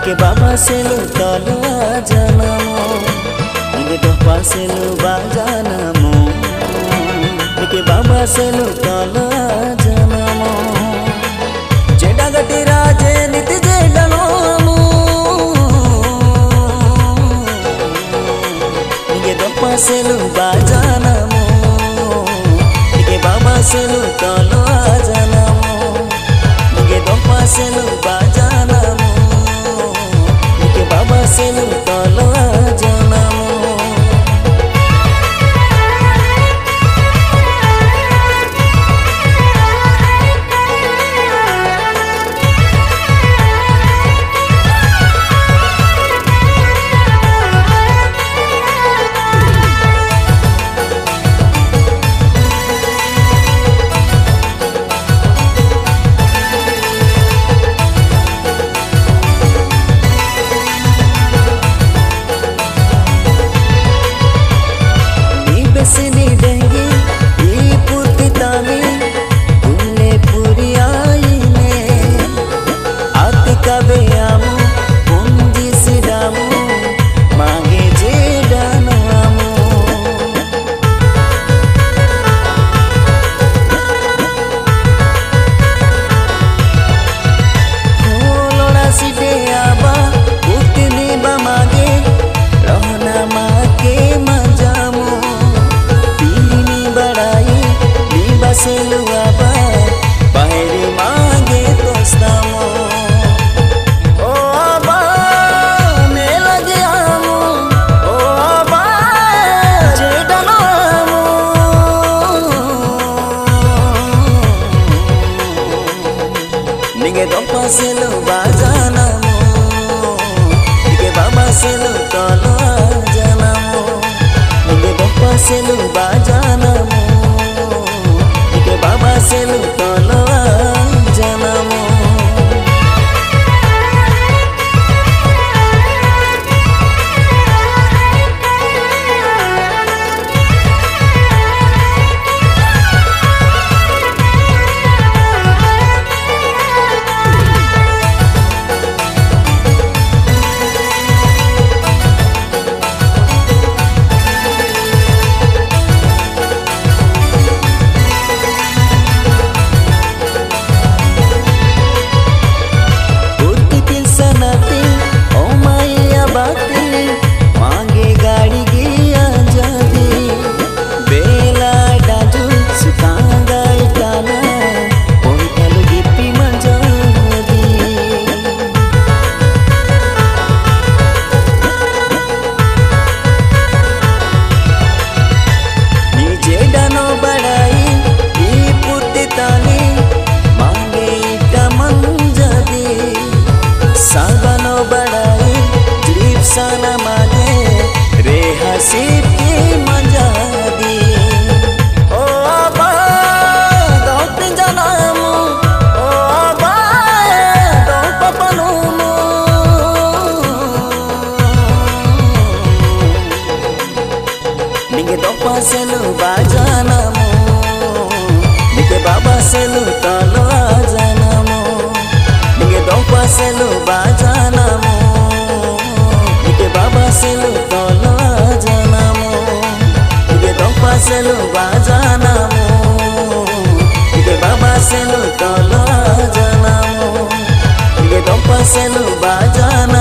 Nike baba selu tolu ajanamo Nike dopa selu bajanamo Nike baba selu tolu ajanamo Jedagati raje niti jedanomu Nike dopa selu bajanamo Nike baba selu tolu ajanamo Nike dopa selu bajanamo Baba selu tolu ajanamo Sini dengi ipurti tami tulle puri aine ati kabe amu punji sidamu mage jedanamu holora side aba putni ba mage rohna mage majamu selu aba baheri mage tostamo o aba ne lage amu o aba jedanamu nige dopa selu bajanamu nige baba selu tolu ajanamo nige dopa selu bajanamu Baba selu tolu ajanamo sana mage re hasib ki manjadi o aba dot janamu o aba dot papanumu nige dopa selu bajanamu nige baba selu tolu ajanamo nige dopa selu bajanamu Baba selu tolu ajanamo Nige dopa selu bajanamo Nige baba selu tolu ajanamo Nige dopa selu bajanamo